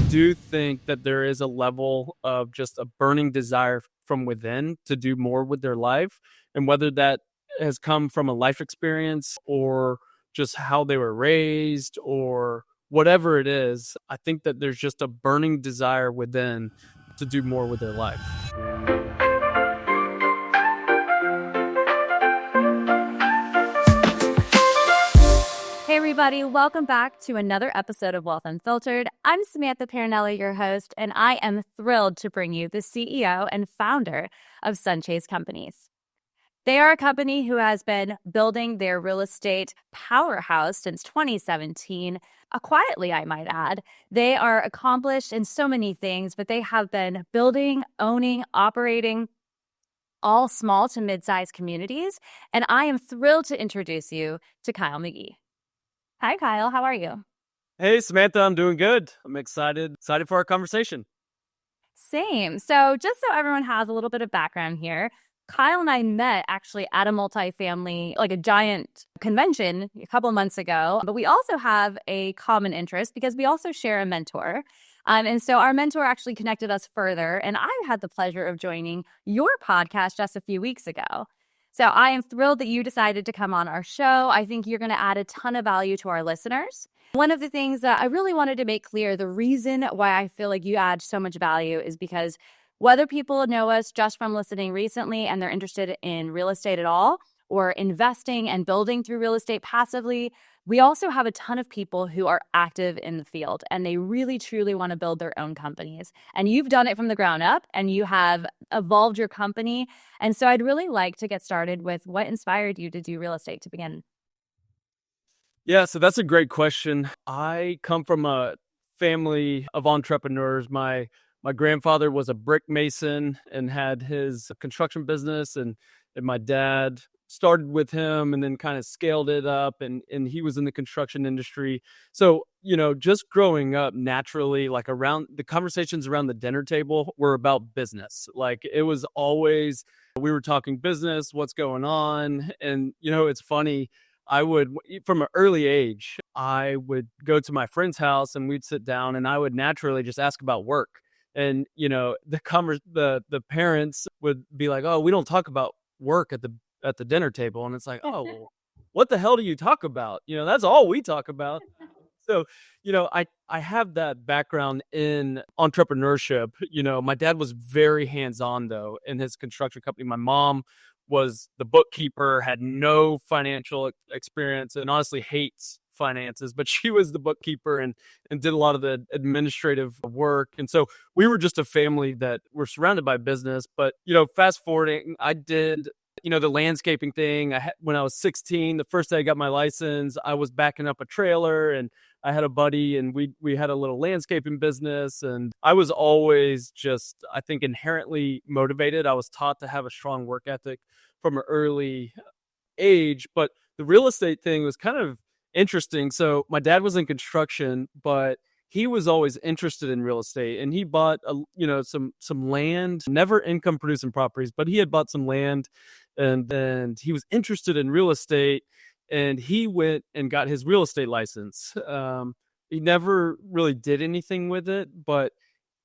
do think that there is a level of just a burning desire from within to do more with their life. And whether that has come from a life experience or just how they were raised or whatever it is, I think that there's just a burning desire within to do more with their life. Hey everybody, welcome back to another episode of Wealth Unfiltered. I'm Samantha Parinelli, your host, and I am thrilled to bring you the CEO and founder of Sunchase Companies. They are a company who has been building their real estate powerhouse since 2017, quietly, I might add. They are accomplished in so many things, but they have been building, owning, operating all small to mid-sized communities, and I am thrilled to introduce you to Kyle McGee. Hi, Kyle. How are you? Hey, Samantha, I'm doing good. I'm excited for our conversation. Same. So just so everyone has a little bit of background here, Kyle and I met actually at a multifamily, like a giant convention a couple months ago. But we also have a common interest because we also share a mentor. And so our mentor actually connected us further. And I had the pleasure of joining your podcast just a few weeks ago. So I am thrilled that you decided to come on our show. I think you're going to add a ton of value to our listeners. One of the things that I really wanted to make clear, the reason why I feel like you add so much value is because whether people know us just from listening recently and they're interested in real estate at all, or investing and building through real estate passively, we also have a ton of people who are active in the field and they really truly want to build their own companies. And you've done it from the ground up and you have evolved your company. And so I'd really like to get started with what inspired you to do real estate to begin. Yeah, so that's a great question. I come from a family of entrepreneurs. My grandfather was a brick mason and had his construction business, and my dad started with him and then kind of scaled it up, and he was in the construction industry. So, just growing up naturally, like around the conversations around the dinner table were about business. Like it was always, we were talking business, what's going on. And, it's funny. From an early age, I would go to my friend's house and we'd sit down and I would naturally just ask about work. And, the parents would be like, "Oh, we don't talk about work at the dinner table." And it's like, "Oh, well, what the hell do you talk about? That's all we talk about." So, I have that background in entrepreneurship. My dad was very hands-on though in his construction company. My mom was the bookkeeper, had no financial experience, and honestly hates finances, but she was the bookkeeper and did a lot of the administrative work. And so we were just a family that were surrounded by business. But, fast forwarding, I did, the landscaping thing. When I was 16, the first day I got my license, I was backing up a trailer and I had a buddy and we had a little landscaping business. And I was always just, I think, inherently motivated. I was taught to have a strong work ethic from an early age. But the real estate thing was kind of interesting. So my dad was in construction, but he was always interested in real estate, and he bought some land, never income producing properties, but he had bought some land, and he was interested in real estate, and he went and got his real estate license. He never really did anything with it, but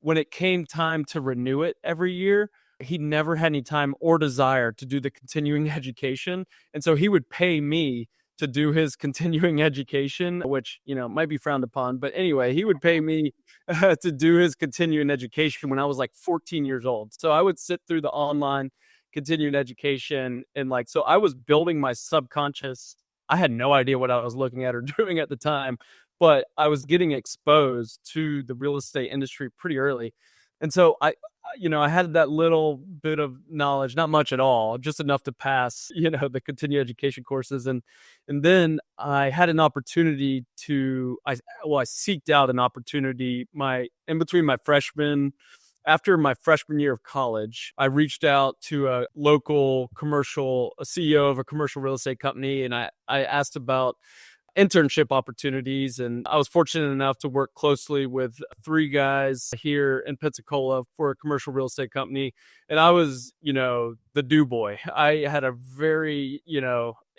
when it came time to renew it every year, he never had any time or desire to do the continuing education, and so he would pay me to do his continuing education, which, might be frowned upon. But anyway, he would pay me to do his continuing education when I was like 14 years old. So I would sit through the online continuing education. And so I was building my subconscious. I had no idea what I was looking at or doing at the time, but I was getting exposed to the real estate industry pretty early. And so I had that little bit of knowledge, not much at all, just enough to pass, the continuing education courses. And then I had an opportunity I seeked out an opportunity after my freshman year of college. I reached out to a local a CEO of a commercial real estate company, and I asked about internship opportunities. And I was fortunate enough to work closely with 3 guys here in Pensacola for a commercial real estate company. And I was, the do boy. I had a very,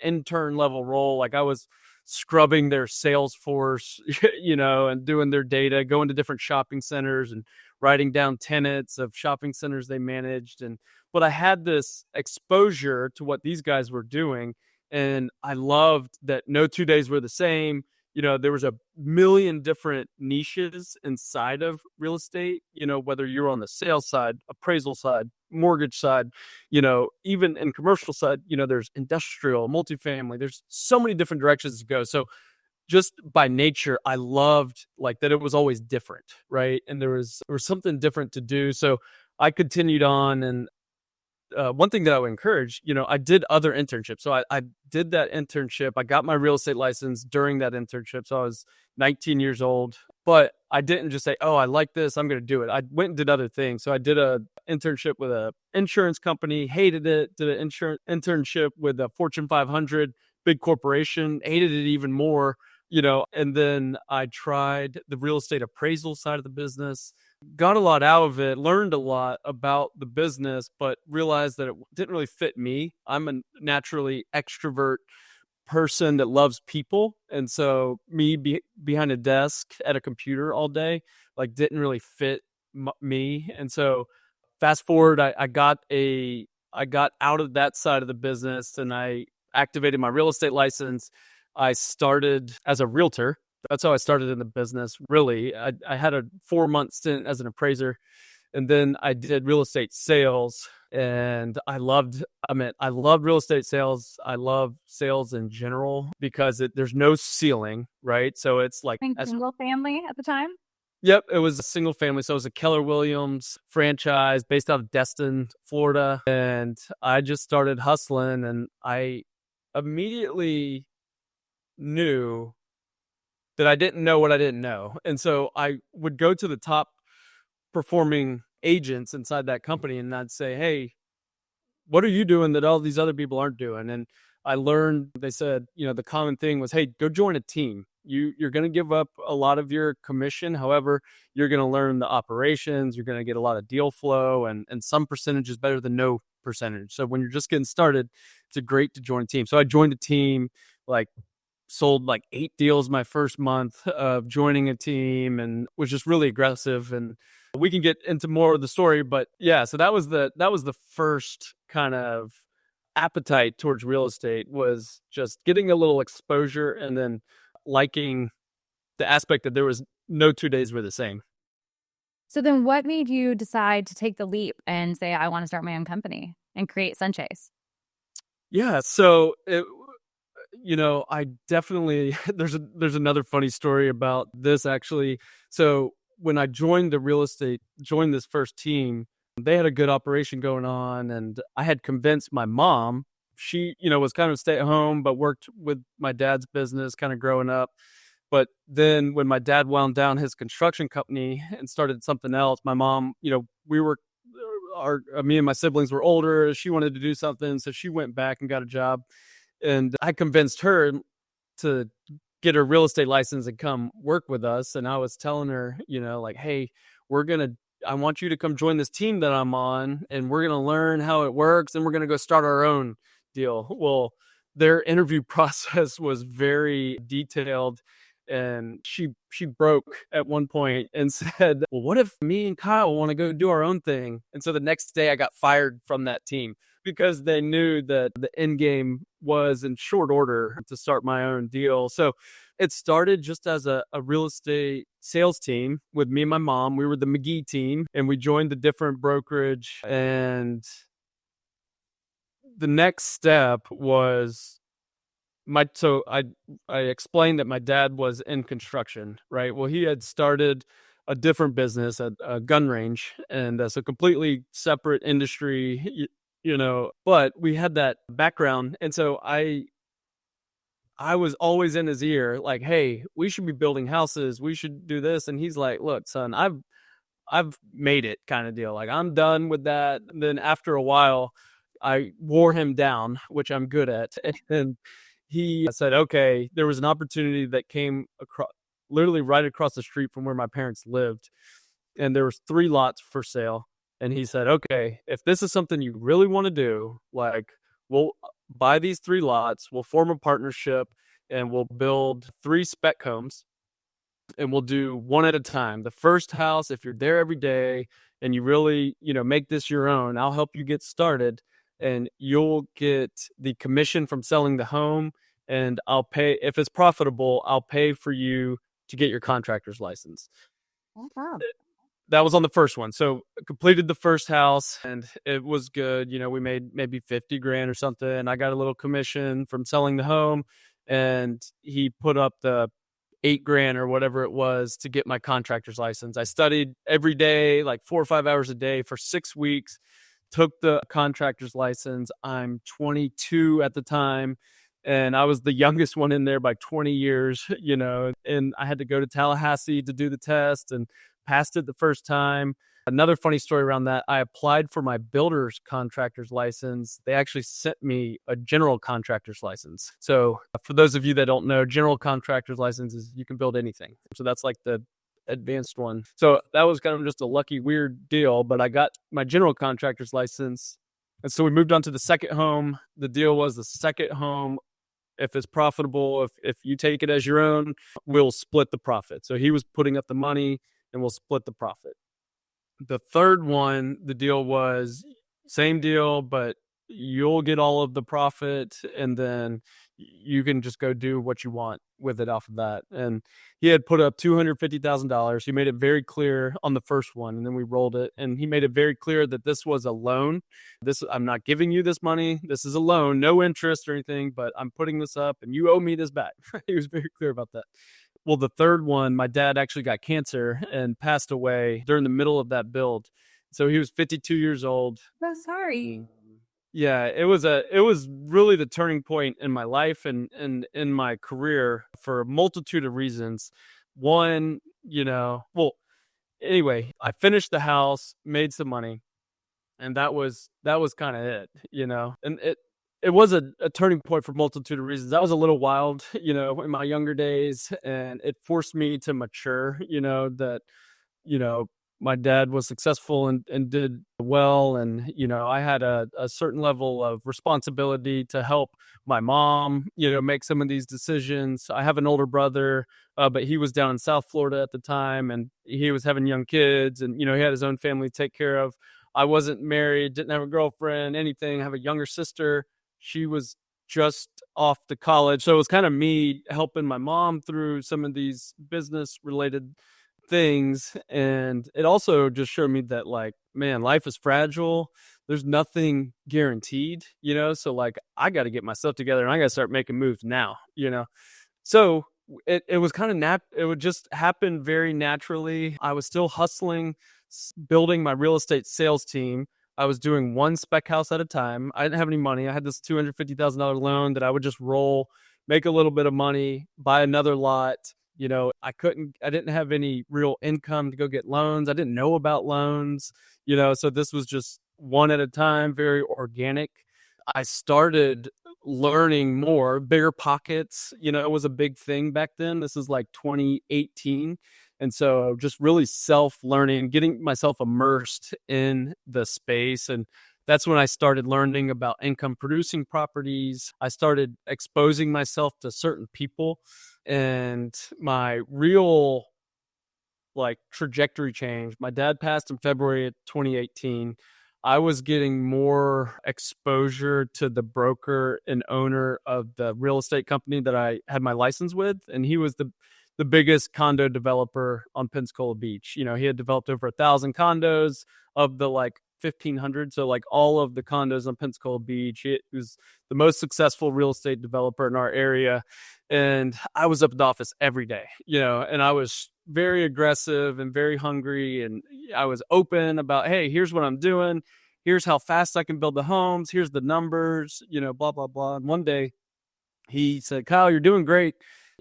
intern level role. Like I was scrubbing their Salesforce, and doing their data, going to different shopping centers and writing down tenants of shopping centers they managed. But I had this exposure to what these guys were doing. And I loved that no 2 days were the same. There was a million different niches inside of real estate, whether you're on the sales side, appraisal side, mortgage side, even in commercial side, there's industrial, multifamily, there's so many different directions to go. So just by nature, I loved like that it was always different, right? And there was something different to do. So I continued on. And one thing that I would encourage, I did other internships. So I did that internship. I got my real estate license during that internship. So I was 19 years old, but I didn't just say, oh, I like this, I'm going to do it. I went and did other things. So I did a internship with a insurance company, hated it. Did an internship with a Fortune 500 big corporation, hated it even more, and then I tried the real estate appraisal side of the business, got a lot out of it, learned a lot about the business, but realized that it didn't really fit me. I'm a naturally extrovert person that loves people. And so me behind a desk at a computer all day, like didn't really fit me. And so fast forward, I got out of that side of the business and I activated my real estate license. I started as a realtor. That's how I started in the business. Really, I had a 4-month stint as an appraiser, and then I did real estate sales. And I loved real estate sales. I love sales in general because there's no ceiling, right? So it's like single family at the time. Yep, it was a single family. So it was a Keller Williams franchise based out of Destin, Florida, and I just started hustling, and I immediately knew that I didn't know what I didn't know. And so I would go to the top performing agents inside that company and I'd say, hey, what are you doing that all these other people aren't doing? And I learned, they said, the common thing was, hey, go join a team. You're going to give up a lot of your commission. However, you're going to learn the operations. You're going to get a lot of deal flow, and some percentage is better than no percentage. So when you're just getting started, it's great to join a team. So I joined a team, sold 8 deals my first month of joining a team, and was just really aggressive. And we can get into more of the story, but yeah, so that was the first kind of appetite towards real estate, was just getting a little exposure and then liking the aspect that there was no 2 days were the same. So then what made you decide to take the leap and say, I want to start my own company and create Sunchase? Yeah, so I definitely there's another funny story about this actually. So when I joined this first team, they had a good operation going on, and I had convinced my mom. She, was kind of stay at home, but worked with my dad's business kind of growing up. But then when my dad wound down his construction company and started something else, my mom, me and my siblings were older. She wanted to do something, so she went back and got a job. And I convinced her to get her real estate license and come work with us. And I was telling her, hey, I want you to come join this team that I'm on, and we're going to learn how it works, and we're going to go start our own deal. Well, their interview process was very detailed. And she broke at one point and said, well, what if me and Kyle want to go do our own thing? And so the next day I got fired from that team because they knew that the end game was in short order to start my own deal. So it started just as a real estate sales team with me and my mom. We were the McGee team, and we joined the different brokerage. And the next step was I explained that my dad was in construction, right? Well, he had started a different business at a gun range, and so completely separate industry, but we had that background. And so I was always in his ear, like, hey, we should be building houses. We should do this. And he's like, look, son, I've made it, kind of deal. Like, I'm done with that. And then after a while, I wore him down, which I'm good at. And he said, okay, there was an opportunity that came across, literally right across the street from where my parents lived. And there was 3 lots for sale. And he said, okay, if this is something you really want to do, we'll buy these 3 lots, we'll form a partnership, and we'll build 3 spec homes, and we'll do one at a time. The first house, if you're there every day and you really, make this your own, I'll help you get started, and you'll get the commission from selling the home, and I'll pay if it's profitable, I'll pay for you to get your contractor's license. Oh, wow. That was on the first one. So completed the first house and it was good. We made maybe 50 grand or something. I got a little commission from selling the home, and he put up the 8 grand or whatever it was to get my contractor's license. I studied every day, like 4 or 5 hours a day for 6 weeks, took the contractor's license. I'm 22 at the time, and I was the youngest one in there by 20 years, and I had to go to Tallahassee to do the test and passed it the first time. Another funny story around that, I applied for my builder's contractor's license. They actually sent me a general contractor's license. So for those of you that don't know, general contractor's license is you can build anything. So that's like the advanced one. So that was kind of just a lucky, weird deal, but I got my general contractor's license. And so we moved on to the second home. The deal was the second home, if it's profitable, if you take it as your own, we'll split the profit. So he was putting up the money and we'll split the profit. The third one, the deal was same deal, but you'll get all of the profit and then you can just go do what you want with it off of that. And he had put up $250,000. He made it very clear on the first one, and then we rolled it, and he made it very clear that this was a loan. I'm not giving you this money. This is a loan, no interest or anything, but I'm putting this up and you owe me this back. He was very clear about that. Well, the third one, my dad actually got cancer and passed away during the middle of that build. So he was 52 years old. So sorry. Yeah, it was really the turning point in my life and in my career for a multitude of reasons. One, anyway, I finished the house, made some money, and that was kind of it, and it was a turning point for a multitude of reasons. I was a little wild, in my younger days, and it forced me to mature, that, my dad was successful and did well. And, I had a certain level of responsibility to help my mom, make some of these decisions. I have an older brother, but he was down in South Florida at the time, and he was having young kids, and, he had his own family to take care of. I wasn't married, didn't have a girlfriend, anything. I have a younger sister. She was just off to college. So it was kind of me helping my mom through some of these business related things. And it also just showed me that, like, man, life is fragile. There's nothing guaranteed, so like I got to get myself together and I got to start making moves now, So it was kind of it would just happen very naturally. I was still hustling, building my real estate sales team. I was doing one spec house at a time. I didn't have any money. I had this $250,000 loan that I would just roll, make a little bit of money, buy another lot. I didn't have any real income to go get loans. I didn't know about loans, so this was just one at a time, very organic. I started learning more, bigger pockets, it was a big thing back then. This is like 2018. And so just really self-learning, getting myself immersed in the space. And that's when I started learning about income producing properties. I started exposing myself to certain people, and my real trajectory changed. My dad passed in February of 2018. I was getting more exposure to the broker and owner of the real estate company that I had my license with. And he was the biggest condo developer on Pensacola Beach. He had developed over 1,000 condos of the 1,500. So all of the condos on Pensacola Beach. It was the most successful real estate developer in our area. And I was up at the office every day, and I was very aggressive and very hungry. And I was open about, hey, here's what I'm doing. Here's how fast I can build the homes. Here's the numbers, blah, blah, blah. And one day he said, Kyle, you're doing great,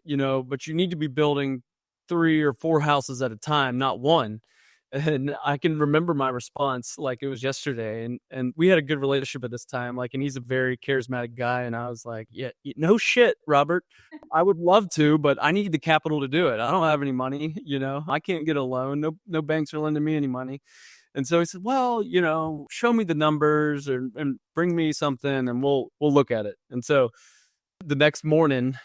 but you need to be building 3 or 4 houses at a time, not one. And I can remember my response like it was yesterday. And we had a good relationship at this time. And he's a very charismatic guy. And I was like, yeah, no shit, Robert. I would love to, but I need the capital to do it. I don't have any money. I can't get a loan. No banks are lending me any money. And so he said, well, show me the numbers and bring me something and we'll look at it. And so the next morning,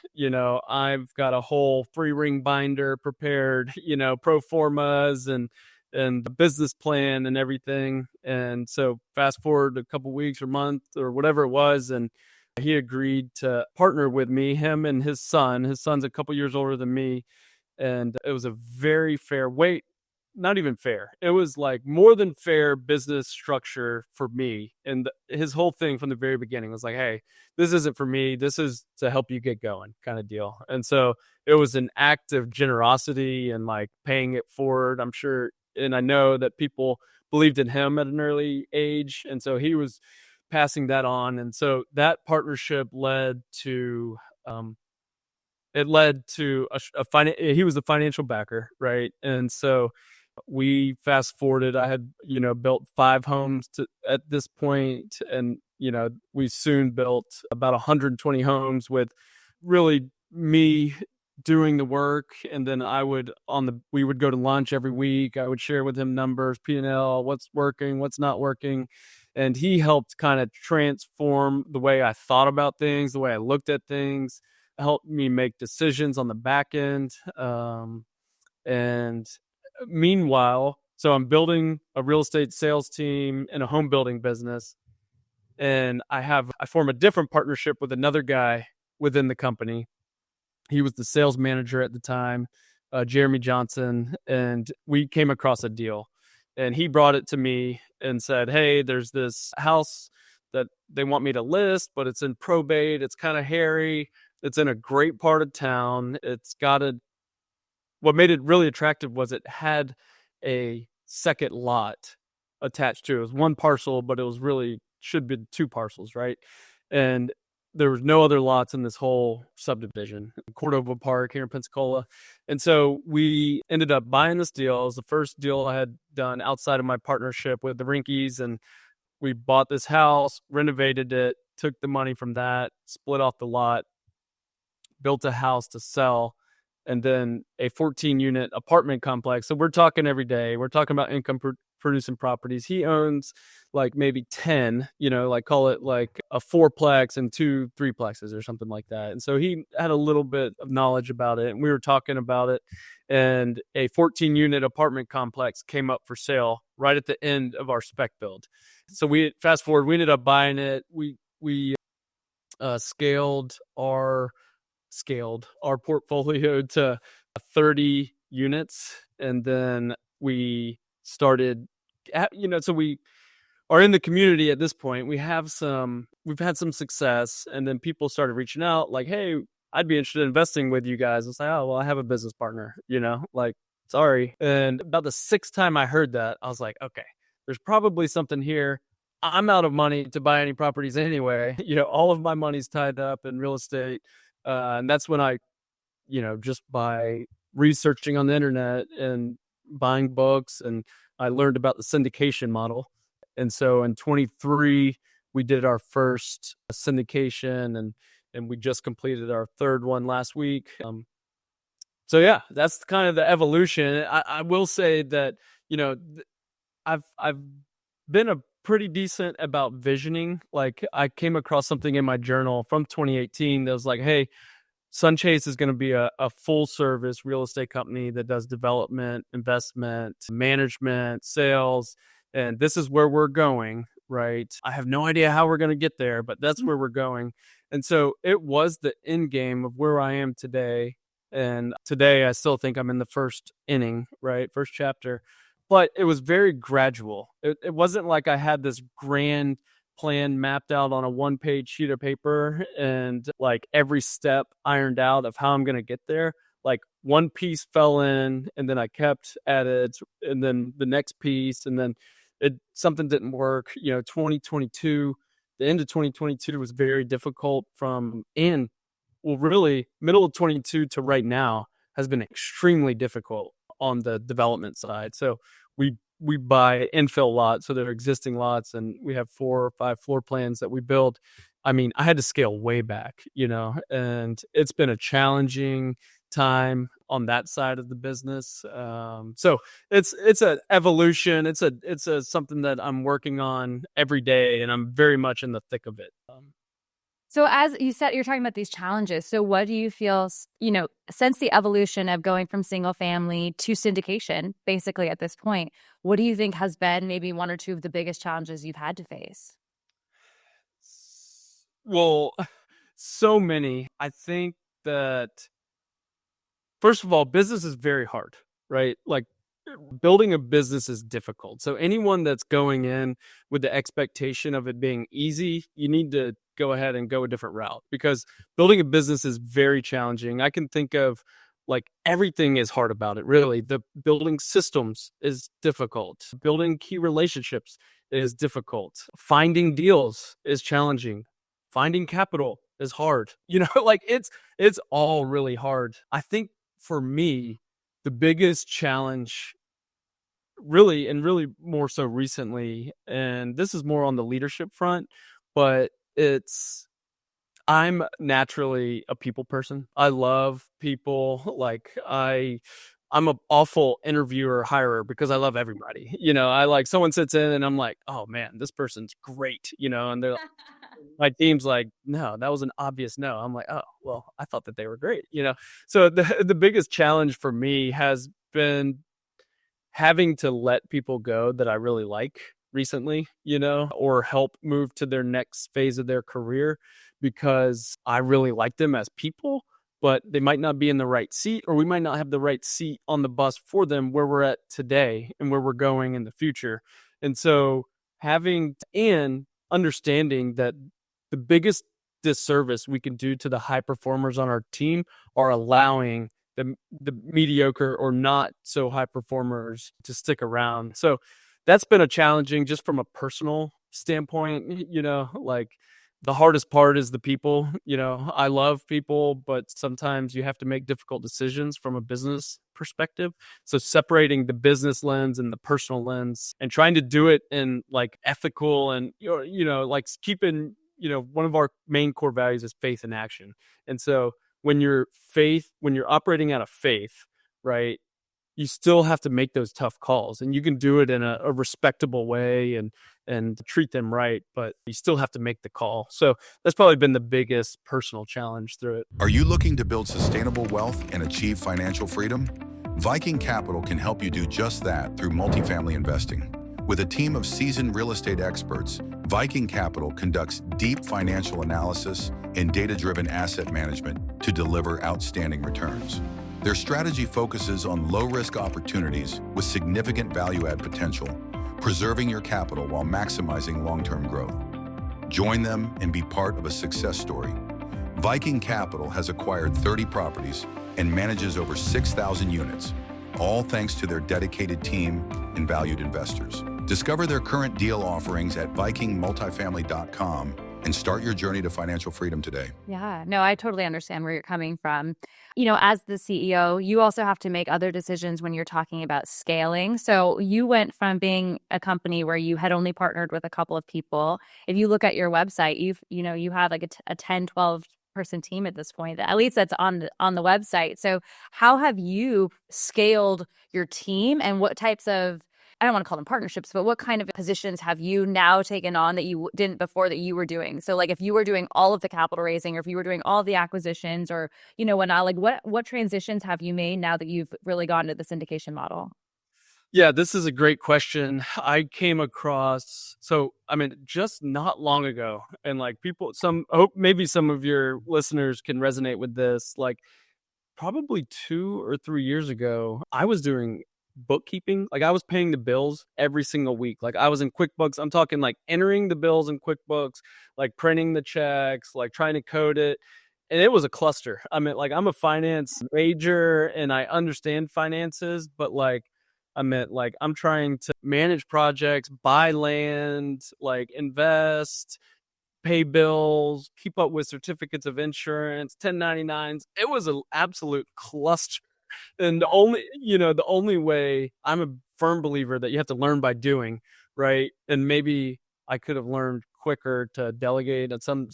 I've got a whole 3-ring binder prepared, pro formas and the business plan and everything. And so fast forward a couple weeks or month or whatever it was, and he agreed to partner with me, him and his son. His son's a couple years older than me, and it was a very fair wait. Not even fair. It was like more than fair business structure for me. And his whole thing from the very beginning was like, hey, this isn't for me. This is to help you get going kind of deal. And so it was an act of generosity and like paying it forward. I'm sure. And I know that people believed in him at an early age. And so he was passing that on. And so that partnership led to, he was the financial backer. Right. And so we fast forwarded. I had, built 5 homes at this point, and we soon built about 120 homes with really me doing the work. And then we would go to lunch every week. I would share with him numbers, P&L, what's working, what's not working. And he helped kind of transform the way I thought about things, the way I looked at things, helped me make decisions on the back end. And meanwhile, so I'm building a real estate sales team in a home building business. And I form a different partnership with another guy within the company. He was the sales manager at the time, Jeremy Johnson. And we came across a deal, and he brought it to me and said, hey, there's this house that they want me to list, but it's in probate. It's kind of hairy. It's in a great part of town. What made it really attractive was it had a second lot attached to it. It was one parcel, but it was really should be 2 parcels, right? And there was no other lots in this whole subdivision, Cordova Park here in Pensacola. And so we ended up buying this deal. It was the first deal I had done outside of my partnership with the Rinkies. And we bought this house, renovated it, took the money from that, split off the lot, built a house to sell, and then a 14-unit apartment complex. So we're talking every day. We're talking about income producing properties. He owns like maybe 10, like call it like a 4-plex and 2 3-plexes or something like that. And so he had a little bit of knowledge about it, and we were talking about it. And a 14-unit apartment complex came up for sale right at the end of our spec build. So we fast forward, we ended up buying it. We scaled our portfolio to 30 units. And then we started, so we are in the community at this point. We've had some success. And then people started reaching out like, hey, I'd be interested in investing with you guys. It's like, oh, well, I have a business partner, like, sorry. And about the 6th time I heard that, I was like, okay, there's probably something here. I'm out of money to buy any properties anyway. All of my money's tied up in real estate. And that's when I, just by researching on the internet and buying books, and I learned about the syndication model. And so in 23, we did our first syndication, and we just completed our 3rd one last week. So yeah, that's kind of the evolution. I will say that, I've been a pretty decent about visioning. Like, I came across something in my journal from 2018 that was like, hey, Sunchase is going to be a full service real estate company that does development, investment, management, sales. And this is where we're going, right? I have no idea how we're going to get there, but that's where we're going. And so it was the end game of where I am today. And today I still think I'm in the first inning, right? First chapter. But it was very gradual. It wasn't like I had this grand plan mapped out on a 1-page sheet of paper and like every step ironed out of how I'm going to get there. Like, one piece fell in, and then I kept at it, and then the next piece, and then something didn't work. 2022, the end of 2022 was very difficult really middle of 22 to right now has been extremely difficult on the development side. So we buy infill lots, so they're existing lots, and we have 4 or 5 floor plans that we build. I mean, I had to scale way back, and it's been a challenging time on that side of the business. So it's an evolution. It's a something that I'm working on every day, and I'm very much in the thick of it. So as you said, you're talking about these challenges. So what do you feel, since the evolution of going from single family to syndication, basically at this point, what do you think has been maybe one or two of the biggest challenges you've had to face? Well, so many. I think that, first of all, business is very hard, right? Like, building a business is difficult. So anyone that's going in with the expectation of it being easy, you need to go ahead and go a different route, because building a business is very challenging. I can think of, like, everything is hard about it, really. The building systems is difficult. Building key relationships is difficult. Finding deals is challenging. Finding capital is hard. Like, it's all really hard. I think for me, the biggest challenge, really, and really more so recently, and this is more on the leadership front, but I'm naturally a people person. I love people. Like, I'm an awful interviewer hirer because I love everybody. I like, someone sits in and I'm like, oh man, this person's great, and my team's like, no, that was an obvious no. I'm like, oh, well, I thought that they were great. So the biggest challenge for me has been having to let people go that I really like recently, or help move to their next phase of their career, because I really like them as people, but they might not be in the right seat, or we might not have the right seat on the bus for them where we're at today and where we're going in the future. And so and understanding that the biggest disservice we can do to the high performers on our team are allowing the mediocre or not so high performers to stick around. So that's been a challenging, just from a personal standpoint. Like, the hardest part is the people. I love people, but sometimes you have to make difficult decisions from a business perspective. So separating the business lens and the personal lens, and trying to do it in, like, ethical, and like, keeping, one of our main core values is faith in action. And so when you're operating out of faith, right, you still have to make those tough calls, and you can do it in a respectable way and treat them right, but you still have to make the call. So that's probably been the biggest personal challenge through it. Are you looking to build sustainable wealth and achieve financial freedom? Viking Capital can help you do just that through multifamily investing. With a team of seasoned real estate experts, Viking Capital conducts deep financial analysis and data-driven asset management to deliver outstanding returns. Their strategy focuses on low-risk opportunities with significant value-add potential, preserving your capital while maximizing long-term growth. Join them and be part of a success story. Viking Capital has acquired 30 properties and manages over 6,000 units, all thanks to their dedicated team and valued investors. Discover their current deal offerings at vikingmultifamily.com and start your journey to financial freedom today. Yeah, no, I totally understand where you're coming from. As the CEO, you also have to make other decisions when you're talking about scaling. So you went from being a company where you had only partnered with a couple of people. If you look at your website, you have like a 10, 12 person team at this point. At least that's on the website. So how have you scaled your team, and what types of, I don't want to call them partnerships, but what kind of positions have you now taken on that you didn't before that you were doing? So like, if you were doing all of the capital raising, or if you were doing all the acquisitions, or, whatnot, like what transitions have you made now that you've really gone to the syndication model? Yeah, this is a great question. I came across, just not long ago, and like, I hope maybe some of your listeners can resonate with this. Like, probably 2 or 3 years ago, I was doing bookkeeping. Like, I was paying the bills every single week. Like, I was in QuickBooks. I'm talking like entering the bills in QuickBooks, like printing the checks, like trying to code it. And it was a cluster. Like, I'm a finance major and I understand finances, but like, I'm trying to manage projects, buy land, like invest, pay bills, keep up with certificates of insurance, 1099s. It was an absolute cluster. And the only way, I'm a firm believer that you have to learn by doing, right? And maybe I could have learned quicker to delegate at some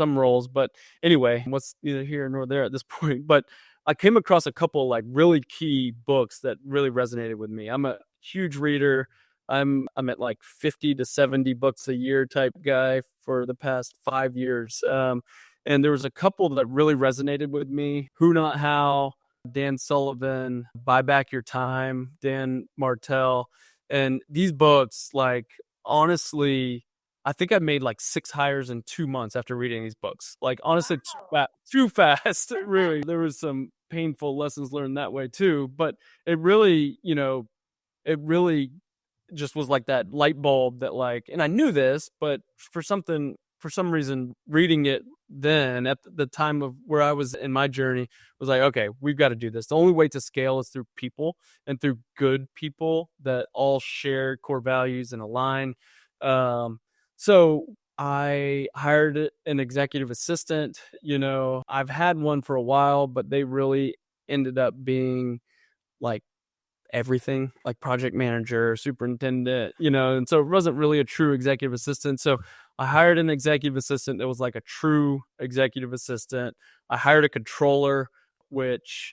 roles, but anyway, what's neither here nor there at this point. But I came across a couple like really key books that really resonated with me. I'm a huge reader. I'm at like 50 to 70 books a year type guy for the past 5 years. And there was a couple that really resonated with me. Who Not How, Dan Sullivan, Buy Back Your Time, Dan Martell. And these books, like, honestly, I think I made like 6 hires in 2 months after reading these books. Like, honestly, too fast. Really, there was some painful lessons learned that way too. But it really, it really just was like that light bulb that, like, and I knew this, but for some reason, reading it then at the time of where I was in my journey was like, okay, we've got to do this. The only way to scale is through people and through good people that all share core values and align. So I hired an executive assistant. I've had one for a while, but they really ended up being like everything, like project manager, superintendent, and so it wasn't really a true executive assistant. So I hired an executive assistant that was like a true executive assistant. I hired a controller, which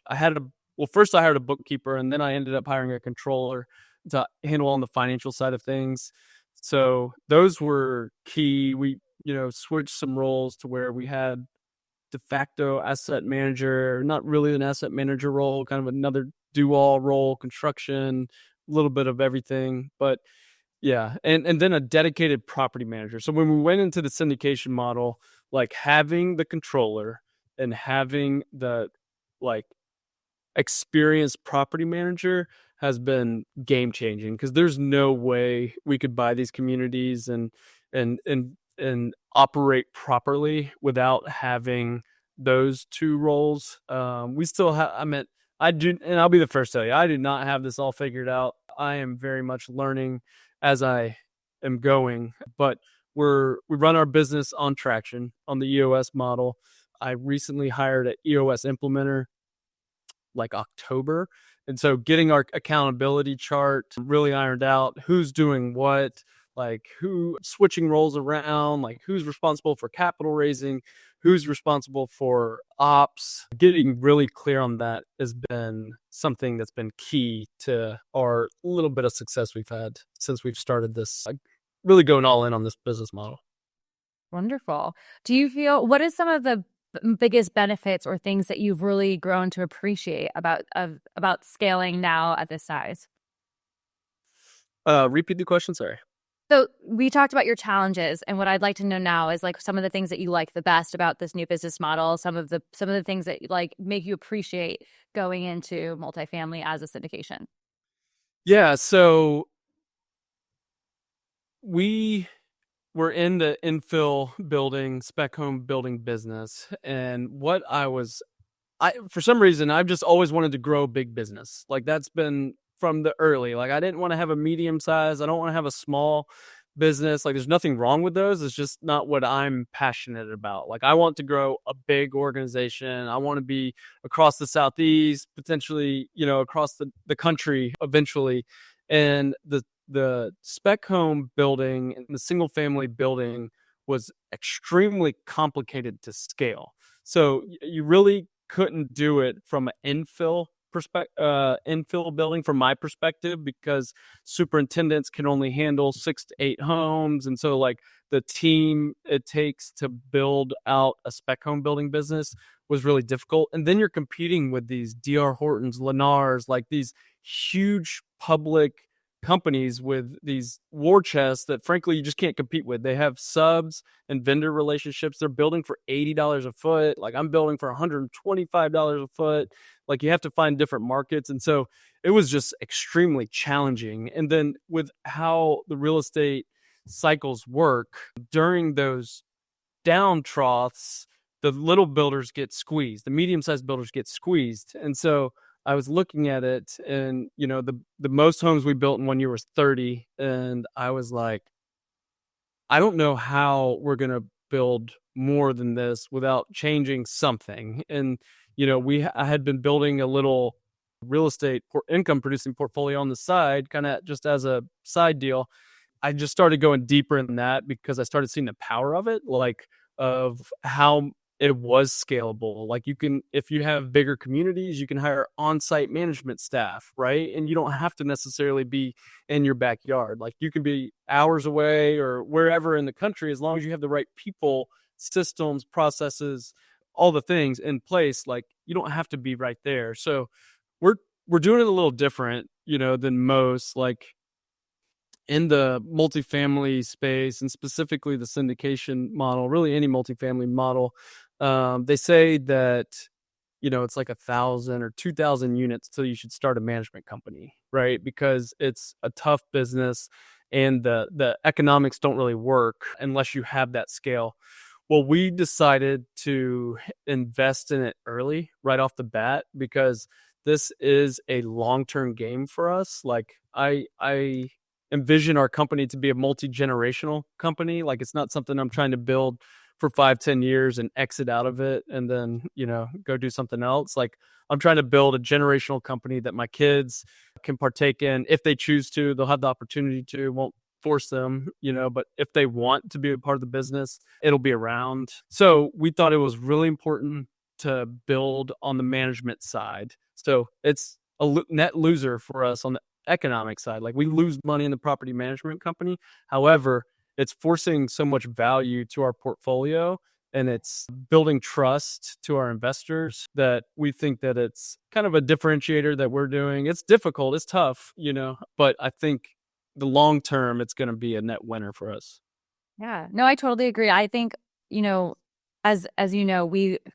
first I hired a bookkeeper, and then I ended up hiring a controller to handle on the financial side of things. So those were key. We, switched some roles to where we had de facto asset manager, not really an asset manager role, kind of another do-all role, construction, a little bit of everything. But yeah, and then a dedicated property manager. So when we went into the syndication model, like, having the controller and having the, like, experienced property manager has been game changing, because there's no way we could buy these communities and operate properly without having those two roles. We still have, I do, and I'll be the first to tell you, I do not have this all figured out. I am very much learning as I am going, but we run our business on traction on the EOS model. I recently hired an EOS implementer like October. And so getting our accountability chart really ironed out, who's doing what, like who switching roles around, like who's responsible for capital raising, who's responsible for ops. Getting really clear on that has been something that's been key to our little bit of success we've had since we've started this, like, really going all in on this business model. Wonderful. Do you feel, what is some of the biggest benefits or things that you've really grown to appreciate about scaling now at this size? Repeat the question, sorry. So we talked about your challenges, and what I'd like to know now is like some of the things that you like the best about this new business model, some of the things that like make you appreciate going into multifamily as a syndication. Yeah, so we were in the infill building, spec home building business, and for some reason, I've just always wanted to grow a big business. Like, that's been from the early. Like, I didn't want to have a medium size. I don't want to have a small business. Like, there's nothing wrong with those. It's just not what I'm passionate about. Like, I want to grow a big organization. I want to be across the Southeast, potentially, across the country eventually. And the spec home building and the single family building was extremely complicated to scale. So you really couldn't do it from an infill building from my perspective, because superintendents can only handle 6 to 8 homes. And so, like, the team it takes to build out a spec home building business was really difficult. And then you're competing with these DR Hortons, Lennars, like these huge public companies with these war chests that frankly you just can't compete with. They have subs and vendor relationships. They're building for $80 a foot. Like, I'm building for $125 a foot. Like, you have to find different markets. And so it was just extremely challenging. And then with how the real estate cycles work, during those down troughs, the little builders get squeezed, the medium-sized builders get squeezed. And so I was looking at it, and the most homes we built in 1 year was 30, and I was like, I don't know how we're gonna build more than this without changing something. And I had been building a little real estate income producing portfolio on the side, kind of just as a side deal. I just started going deeper in that because I started seeing the power of it, like of how it was scalable. Like you can, if you have bigger communities, you can hire on-site management staff, right? And you don't have to necessarily be in your backyard. Like you can be hours away or wherever in the country, as long as you have the right people, systems, processes, all the things in place. Like you don't have to be right there. So we're doing it a little different, than most. Like in the multifamily space, and specifically the syndication model, really any multifamily model, they say that, it's like 1,000 or 2,000 units till you should start a management company, right? Because it's a tough business and the economics don't really work unless you have that scale. Well, we decided to invest in it early, right off the bat, because this is a long-term game for us. Like I envision our company to be a multi-generational company. Like it's not something I'm trying to build for 5-10 years and exit out of it and then, go do something else. Like I'm trying to build a generational company that my kids can partake in. If they choose to, they'll have the opportunity to. Won't force them, but if they want to be a part of the business, it'll be around. So we thought it was really important to build on the management side. So it's a net loser for us on the economic side. Like we lose money in the property management company. However, it's forcing so much value to our portfolio and it's building trust to our investors that we think that it's kind of a differentiator that we're doing. It's difficult, it's tough, but I think the long term, it's going to be a net winner for us. Yeah, no, I totally agree. I think, as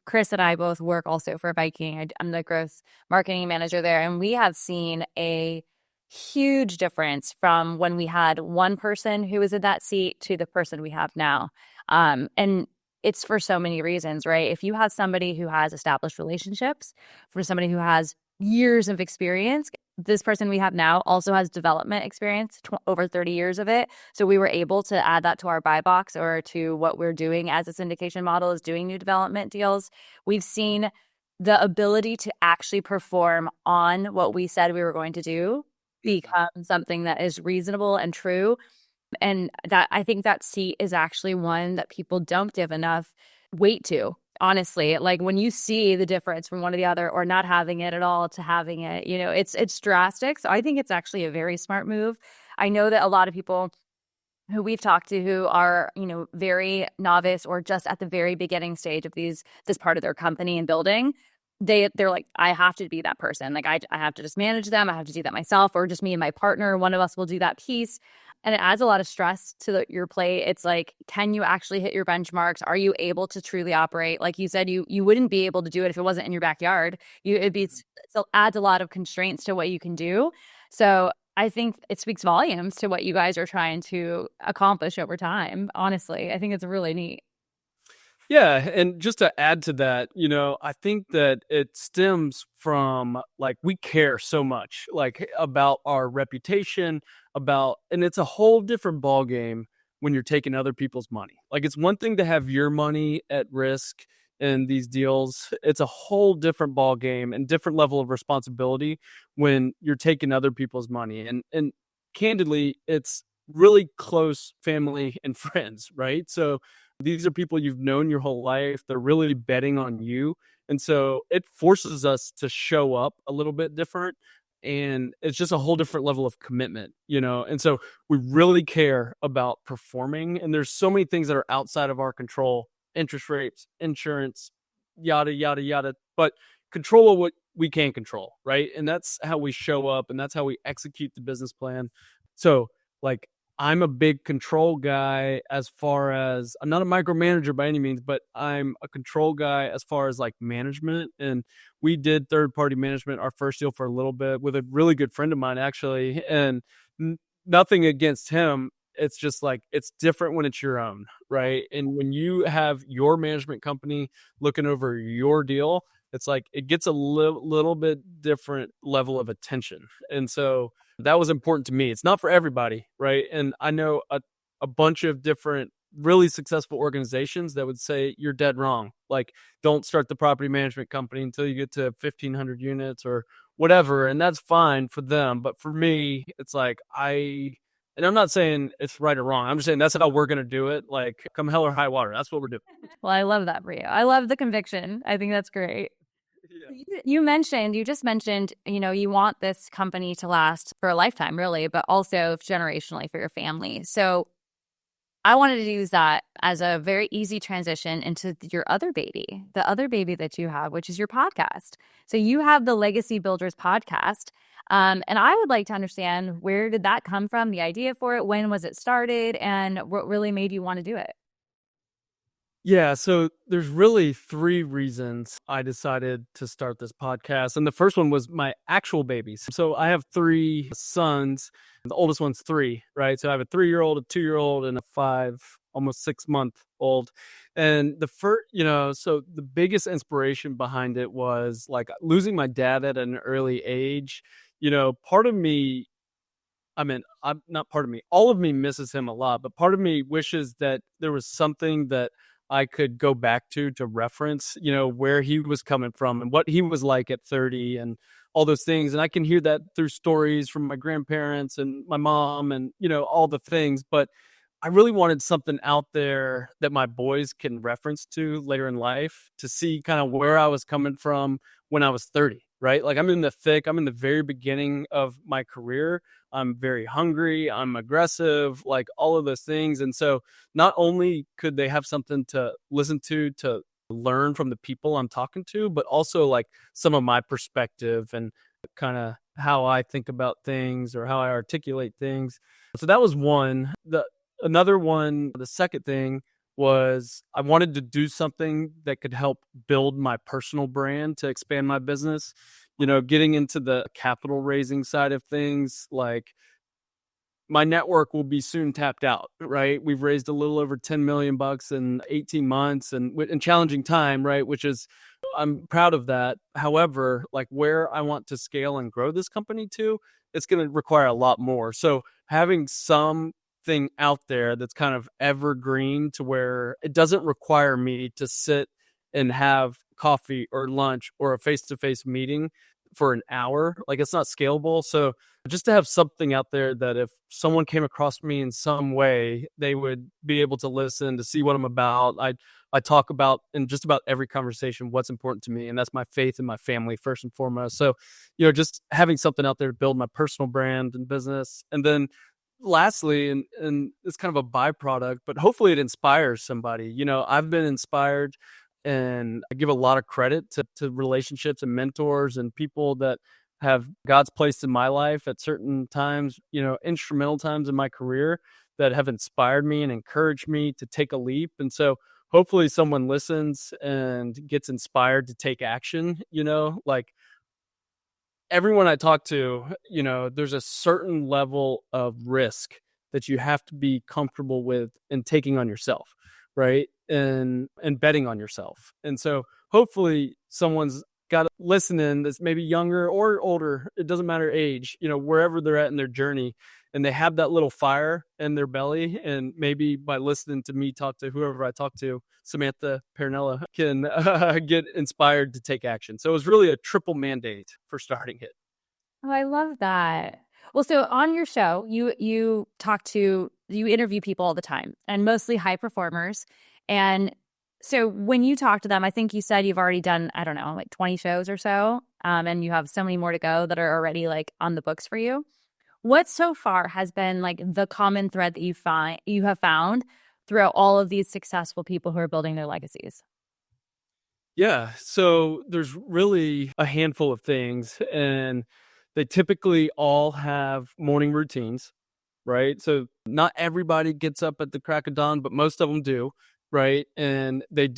Chris and I both work also for Viking. I'm the growth marketing manager there, and we have seen a huge difference from when we had one person who was in that seat to the person we have now. And it's for so many reasons, right? If you have somebody who has established relationships, for somebody who has years of experience, this person we have now also has development experience, over 30 years of it. So we were able to add that to our buy box or to what we're doing as a syndication model is doing new development deals. We've seen the ability to actually perform on what we said we were going to do become something that is reasonable and true. And that I think that seat is actually one that people don't give enough weight to. Honestly, like when you see the difference from one to the other or not having it at all to having it, it's drastic. So I think it's actually a very smart move. I know that a lot of people who we've talked to who are, very novice or just at the very beginning stage of this part of their company and building, they're like, I have to be that person. Like I have to just manage them. I have to do that myself, or just me and my partner. One of us will do that piece. And it adds a lot of stress to your plate. It's like, can you actually hit your benchmarks? Are you able to truly operate? Like you said, you wouldn't be able to do it if it wasn't in your backyard. It adds a lot of constraints to what you can do. So I think it speaks volumes to what you guys are trying to accomplish over time. Honestly, I think it's really neat. Yeah. And just to add to that, I think that it stems from like, we care so much like about our reputation and it's a whole different ball game when you're taking other people's money. Like it's one thing to have your money at risk in these deals. It's a whole different ball game and different level of responsibility when you're taking other people's money. And candidly, it's really close family and friends, right? So these are people you've known your whole life. They're really betting on you. And so it forces us to show up a little bit different. And it's just a whole different level of commitment, And so we really care about performing. And there's so many things that are outside of our control: interest rates, insurance, yada, yada, yada. But control of what we can control, right? And that's how we show up and that's how we execute the business plan. So like, I'm a big control guy as far as, I'm not a micromanager by any means, but I'm a control guy as far as like management. And we did third-party management our first deal for a little bit with a really good friend of mine, actually. And nothing against him. It's just like, it's different when it's your own, right? And when you have your management company looking over your deal, it's like, it gets a little bit different level of attention. And so that was important to me. It's not for everybody, right? And I know a bunch of different really successful organizations that would say you're dead wrong. Like, don't start the property management company until you get to 1,500 units or whatever. And that's fine for them. But for me, it's like, I And I'm not saying it's right or wrong. I'm just saying that's how we're going to do it. Like, come hell or high water. That's what we're doing. Well, I love that for you. I love the conviction. I think that's great. Yeah. You just mentioned, you want this company to last for a lifetime, really, but also generationally for your family. So I wanted to use that as a very easy transition into your other baby, the other baby that you have, which is your podcast. So you have the Legacy Builders podcast. And I would like to understand, where did that come from, the idea for it? When was it started? And what really made you want to do it? Yeah, so there's really 3 reasons I decided to start this podcast. And the first one was my actual babies. So I have 3 sons. The oldest one's 3, right? So I have a 3-year-old, a 2-year-old, and a 5, almost 6-month-old. And so the biggest inspiration behind it was like losing my dad at an early age. Part of me, I'm not part of me, all of me misses him a lot, but part of me wishes that there was something that I could go back to reference, where he was coming from and what he was like at 30 and all those things. And I can hear that through stories from my grandparents and my mom and, all the things. But I really wanted something out there that my boys can reference to later in life to see kind of where I was coming from when I was 30, right? Like I'm in the very beginning of my career. I'm very hungry, I'm aggressive, like all of those things. And so not only could they have something to listen to learn from the people I'm talking to, but also like some of my perspective and kind of how I think about things or how I articulate things. So that was one. Another one, the second thing was I wanted to do something that could help build my personal brand to expand my business. Getting into the capital raising side of things, like my network will be soon tapped out, right? We've raised a little over 10 million bucks in 18 months and in challenging time, right? Which is, I'm proud of that. However, like where I want to scale and grow this company to, it's going to require a lot more. So having something out there that's kind of evergreen to where it doesn't require me to sit and have coffee or lunch or a face-to-face meeting for an hour, like it's not scalable. So just to have something out there that if someone came across me in some way, they would be able to listen to see what I'm about. I talk about in just about every conversation what's important to me, and that's my faith and my family first and foremost. So, just having something out there to build my personal brand and business. And then lastly, and it's kind of a byproduct, but hopefully it inspires somebody. I've been inspired, and I give a lot of credit to relationships and mentors and people that have God's placed in my life at certain times, instrumental times in my career that have inspired me and encouraged me to take a leap. And so hopefully someone listens and gets inspired to take action. Like everyone I talk to, there's a certain level of risk that you have to be comfortable with in taking on yourself, right? And betting on yourself. And so hopefully someone's got to listen that's maybe younger or older. It doesn't matter age, wherever they're at in their journey, and they have that little fire in their belly. And maybe by listening to me talk to whoever I talk to, Samantha Pernella, can get inspired to take action. So it was really a triple mandate for starting it. Oh, I love that. Well, so on your show, you interview people all the time, and mostly high performers. And so when you talk to them, I think you said you've already done, I don't know, like 20 shows or so. And you have so many more to go that are already like on the books for you. What so far has been like the common thread that you have found throughout all of these successful people who are building their legacies? Yeah. So there's really a handful of things, and they typically all have morning routines, right? So not everybody gets up at the crack of dawn, but most of them do, right? And they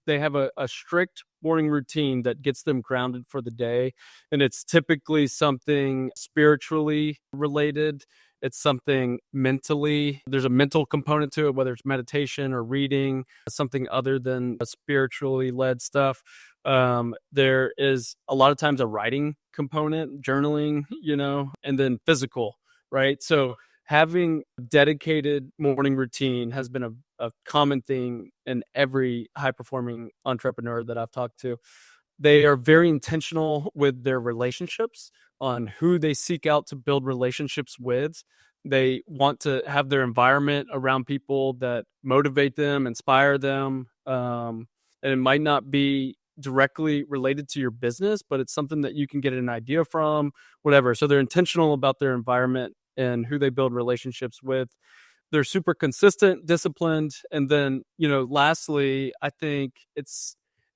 have a strict morning routine that gets them grounded for the day. And it's typically something spiritually related. It's something mentally, there's a mental component to it, whether it's meditation or reading, something other than a spiritually led stuff. There is a lot of times a writing component, journaling, and then physical, right? So having a dedicated morning routine has been a common thing in every high performing entrepreneur that I've talked to. They are very intentional with their relationships on who they seek out to build relationships with. They want to have their environment around people that motivate them, inspire them. And it might not be directly related to your business, but it's something that you can get an idea from, whatever. So they're intentional about their environment and who they build relationships with. They're super consistent, disciplined. And then, lastly, I think it's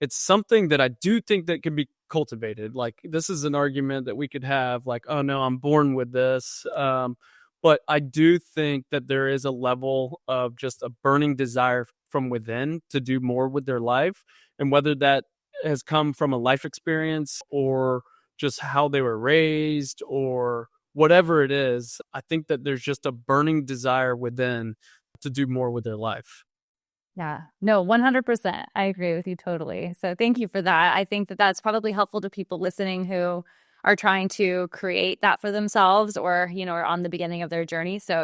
something that I do think that can be cultivated. Like, this is an argument that we could have, like, oh no, I'm born with this. But I do think that there is a level of just a burning desire from within to do more with their life. And whether that has come from a life experience or just how they were raised or whatever it is, I think that there's just a burning desire within to do more with their life. Yeah, no, 100%. I agree with you totally. So thank you for that. I think that that's probably helpful to people listening who are trying to create that for themselves or, are on the beginning of their journey. So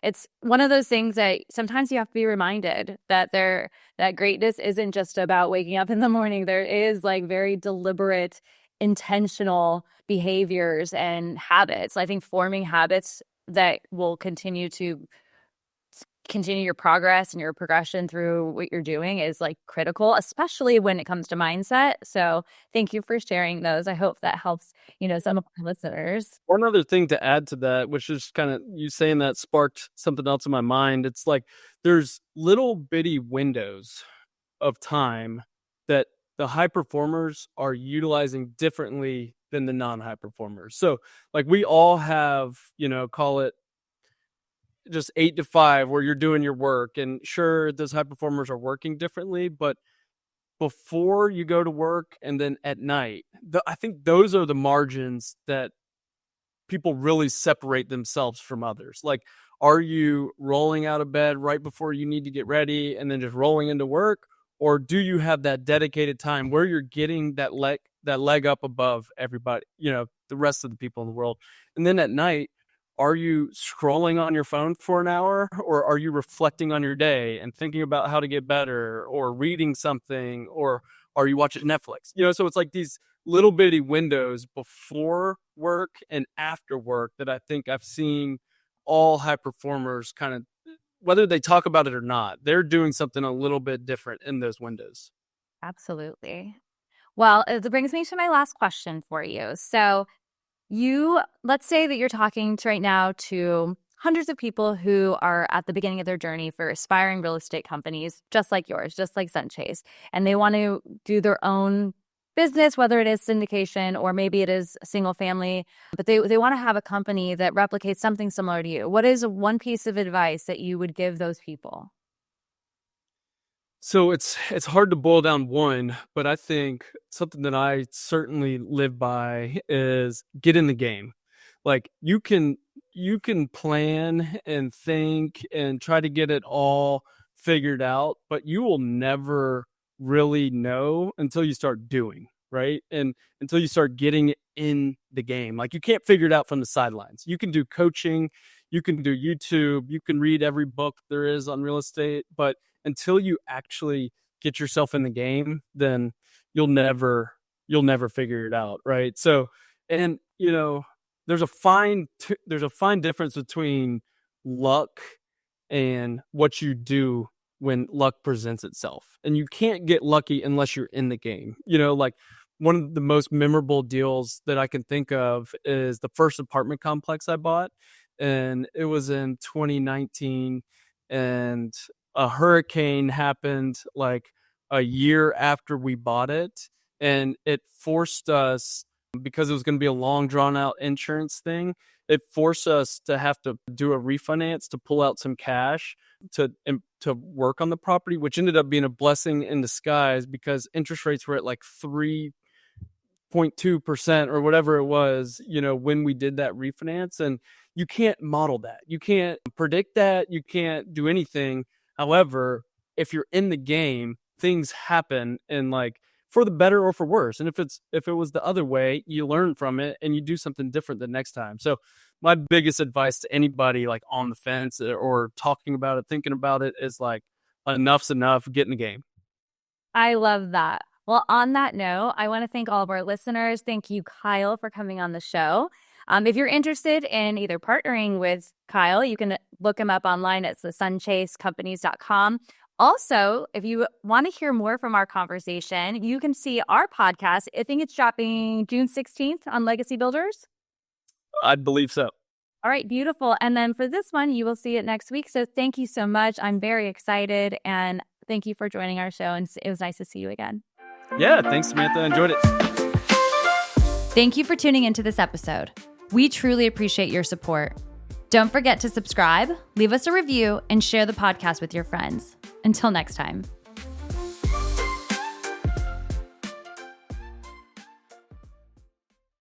it's one of those things that sometimes you have to be reminded that that greatness isn't just about waking up in the morning. There is like very deliberate, intentional behaviors and habits. I think forming habits that will continue your progress and your progression through what you're doing is like critical, especially when it comes to mindset. So thank you for sharing those. I hope that helps, some of our listeners. One other thing to add to that, which is kind of you saying that sparked something else in my mind. It's like there's little bitty windows of time that the high performers are utilizing differently than the non-high performers. So like we all have, call it just 8 to 5 where you're doing your work, and sure, those high performers are working differently, but before you go to work and then at night, I think those are the margins that people really separate themselves from others. Like, are you rolling out of bed right before you need to get ready and then just rolling into work? Or do you have that dedicated time where you're getting that leg up above everybody, the rest of the people in the world? And then at night, are you scrolling on your phone for an hour, or are you reflecting on your day and thinking about how to get better, or reading something, or are you watching Netflix? So it's like these little bitty windows before work and after work that I think I've seen all high performers kind of, whether they talk about it or not, they're doing something a little bit different in those windows. Absolutely. Well, it brings me to my last question for you. So let's say that you're talking right now to hundreds of people who are at the beginning of their journey for aspiring real estate companies, just like yours, just like Sunchase, and they want to do their own business, whether it is syndication or maybe it is single family, but they want to have a company that replicates something similar to you. What is one piece of advice that you would give those people? So it's hard to boil down one, but I think something that I certainly live by is get in the game. Like you can plan and think and try to get it all figured out, but you will never really know until you start doing, right? And until you start getting in the game. Like you can't figure it out from the sidelines. You can do coaching, you can do YouTube, you can read every book there is on real estate, but until you actually get yourself in the game, then you'll never figure it out, right? So, and there's a fine difference between luck and what you do when luck presents itself. And you can't get lucky unless you're in the game. Like one of the most memorable deals that I can think of is the first apartment complex I bought, and it was in 2019, and a hurricane happened like a year after we bought it, and it forced us, because it was going to be a long drawn out insurance thing, it forced us to have to do a refinance to pull out some cash to work on the property, which ended up being a blessing in disguise because interest rates were at like 3.2% or whatever it was, when we did that refinance. And you can't model that. You can't predict that. You can't do anything. However, if you're in the game, things happen, and like for the better or for worse. And if it was the other way, you learn from it and you do something different the next time. So my biggest advice to anybody like on the fence or talking about it, thinking about it, is like, enough's enough, get in the game. I love that. Well, on that note, I want to thank all of our listeners. Thank you, Kyle, for coming on the show. If you're interested in either partnering with Kyle, you can look him up online at the sunchasecompanies.com. Also, if you want to hear more from our conversation, you can see our podcast. I think it's dropping June 16th on Legacy Builders. I believe so. All right, beautiful. And then for this one, you will see it next week. So thank you so much. I'm very excited. And thank you for joining our show. And it was nice to see you again. Yeah, thanks, Samantha. Enjoyed it. Thank you for tuning into this episode. We truly appreciate your support. Don't forget to subscribe, leave us a review, and share the podcast with your friends. Until next time.